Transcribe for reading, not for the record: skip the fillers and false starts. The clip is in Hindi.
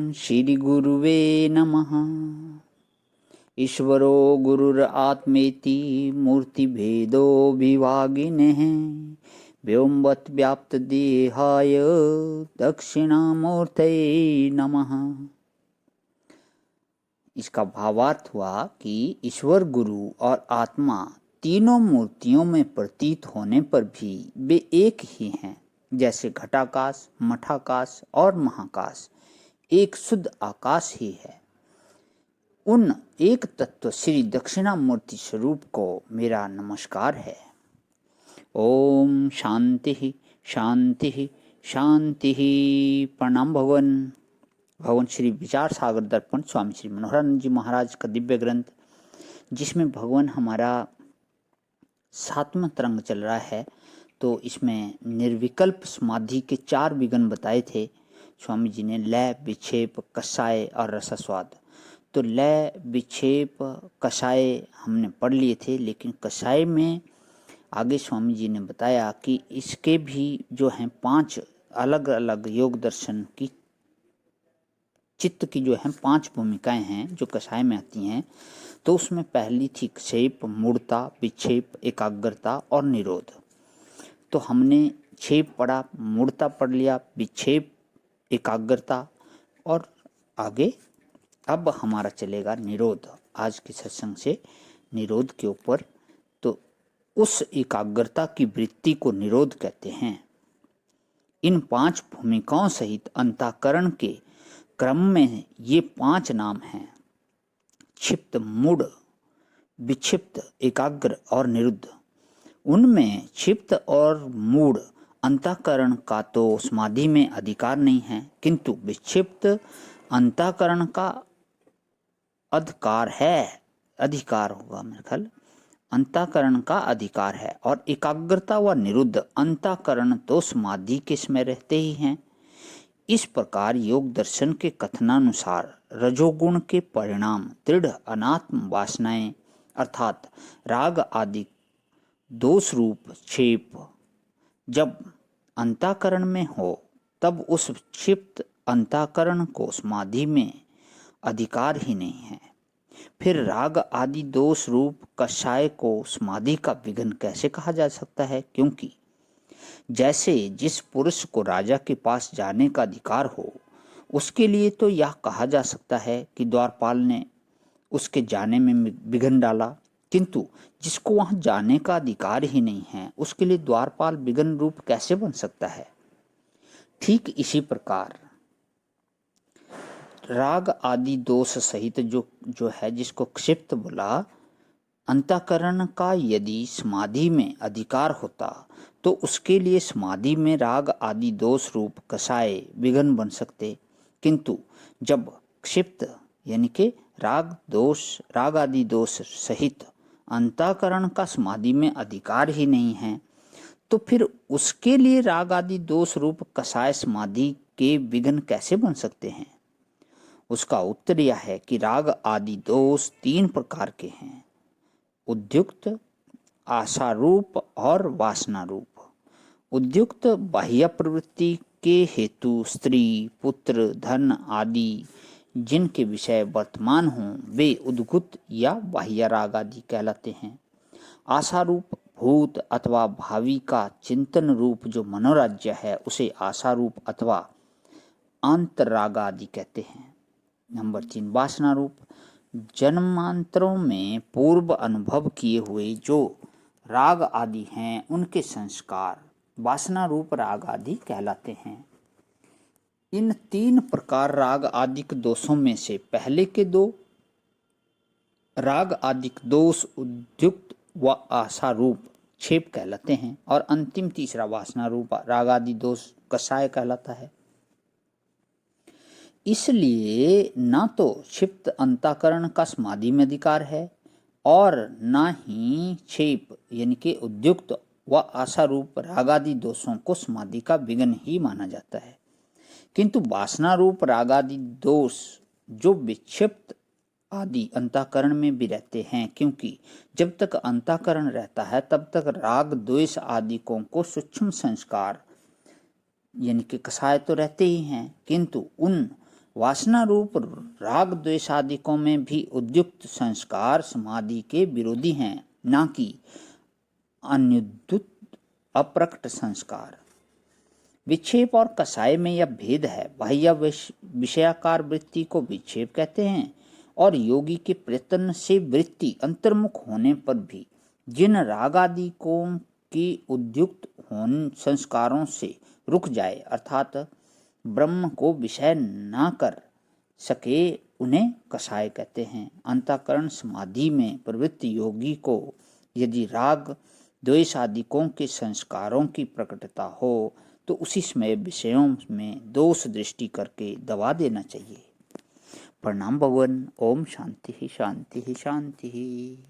श्री गुरुवे नमः। ईश्वरो गुरुरात्मेति मूर्तिभेदो विभागिनः व्योमवत् व्याप्त देहाय दक्षिणामूर्तये नमः। इसका भावार्थ हुआ कि ईश्वर, गुरु और आत्मा तीनों मूर्तियों में प्रतीत होने पर भी वे एक ही हैं। जैसे घटाकाश, मठाकाश और महाकाश एक शुद्ध आकाश ही है। उन एक तत्व श्री दक्षिणामूर्ति स्वरूप को मेरा नमस्कार है। ओम शांति शांति शांति। प्रणाम भगवान। भगवान श्री विचार सागर दर्पण स्वामी श्री मनोहरानंद जी महाराज का दिव्य ग्रंथ, जिसमें भगवान हमारा 7वां तरंग चल रहा है। तो इसमें निर्विकल्प समाधि के 4 विघ्न बताए थे स्वामी जी ने, लय, विक्षेप, कषाय और रसास्वाद। तो लय, विक्षेप, कषाय हमने पढ़ लिए थे, लेकिन कषाय में आगे स्वामी जी ने बताया कि इसके भी जो हैं 5 अलग अलग योग दर्शन की चित्त की जो है 5 भूमिकाएं हैं जो कषाय में आती हैं। तो उसमें पहली थी क्षेप, मूढ़ता, विक्षेप, एकाग्रता और निरोध। तो हमने क्षेप पढ़ा, मूढ़ता पढ़ लिया, विक्षेप, एकाग्रता और आगे अब हमारा चलेगा निरोध। आज के सत्संग से निरोध के ऊपर। तो उस एकाग्रता की वृत्ति को निरोध कहते हैं। इन 5 भूमिकाओं सहित अंतःकरण के क्रम में ये 5 नाम हैं: क्षिप्त, मूढ़, विक्षिप्त, एकाग्र और निरुद्ध। उनमें क्षिप्त और मूढ़ अंतःकरण का तो समाधि में अधिकार नहीं है, किंतु विक्षिप्त अंतःकरण का अधिकार है, अधिकार होगा मेरे ख्याल, अंतःकरण का अधिकार है। और एकाग्रता व निरुद्ध अंतःकरण तो समाधि के समय रहते ही हैं। इस प्रकार योग दर्शन के कथनानुसार रजोगुण के परिणाम दृढ़ अनात्म वासनाएं अर्थात राग आदि दोष रूप क्षेप जब अंतःकरण में हो, तब उस क्षिप्त अंतःकरण को समाधि में अधिकार ही नहीं है। फिर राग आदि दोष रूप कषाय को समाधि का विघ्न कैसे कहा जा सकता है? क्योंकि जैसे जिस पुरुष को राजा के पास जाने का अधिकार हो, उसके लिए तो यह कहा जा सकता है कि द्वारपाल ने उसके जाने में विघ्न डाला, किंतु जिसको वहां जाने का अधिकार ही नहीं है, उसके लिए द्वारपाल विघ्न रूप कैसे बन सकता है? ठीक इसी प्रकार राग आदि दोष सहित जो है, जिसको क्षिप्त बोला, अंतःकरण का यदि समाधि में अधिकार होता तो उसके लिए समाधि में राग आदि दोष रूप कषाय विघ्न बन सकते। किंतु जब क्षिप्त यानी कि राग आदि दोष सहित अंतःकरण का समाधि में अधिकार ही नहीं है, तो फिर उसके लिए राग आदि दोष रूप कषाय समाधि के विघ्न कैसे बन सकते हैं? उसका उत्तर यह है कि राग आदि दोष 3 प्रकार के हैं: उद्युक्त, आशारूप और वासना रूप। उद्युक्त बाह्य प्रवृत्ति के हेतु स्त्री, पुत्र, धन आदि जिनके विषय वर्तमान हों, वे उद्युक्त या बाह्य राग आदि कहलाते हैं। आशारूप भूत अथवा भावी का चिंतन रूप जो मनोराज्य है, उसे आशारूप अथवा अंतराग आदि कहते हैं। नंबर 3 वासना रूप, जन्मांतरों में पूर्व अनुभव किए हुए जो राग आदि हैं, उनके संस्कार वासना रूप राग आदि कहलाते हैं। इन 3 प्रकार राग आदिक दोषों में से पहले के 2 राग आदिक दोष उद्युक्त व आशा रूप क्षेप कहलाते हैं, और अंतिम तीसरा वासना रूप राग आदि दोष कषाय कहलाता है। इसलिए ना तो क्षिप्त अंतःकरण का समाधि में अधिकार है और ना ही क्षेप यानी कि उद्युक्त व आशा रूप राग आदि दोषों को समाधि का विघ्न ही माना जाता है। किंतु वासना रूप राग आदि दोष जो विक्षिप्त आदि अंतःकरण में भी रहते हैं, क्योंकि जब तक अंतःकरण रहता है तब तक राग द्वेष आदि को सूक्ष्म संस्कार यानी कि कषाय तो रहते ही हैं, किंतु उन वासना रूप राग द्वेषादिकों में भी उद्युक्त संस्कार समाधि के विरोधी हैं, ना कि अनुद्युत अप्रकट संस्कार। विक्षेप और कसाय में यह भेद है। बाह्य विषयाकार वृत्ति को विक्षेप कहते हैं और योगी के प्रयत्न से वृत्ति अंतर्मुख होने पर भी जिन राग आदि को की उद्युक्त संस्कारों से रुक जाए, अर्थात ब्रह्म को विषय ना कर सके, उन्हें कसाय कहते हैं। अंतःकरण समाधि में प्रवृत्त योगी को यदि राग द्वेष आदिकों के संस्कारों की प्रकटता हो तो उसी समय विषयों में दोष दृष्टि करके दबा देना चाहिए। प्रणाम भगवान। ओम शांति शांति शांति।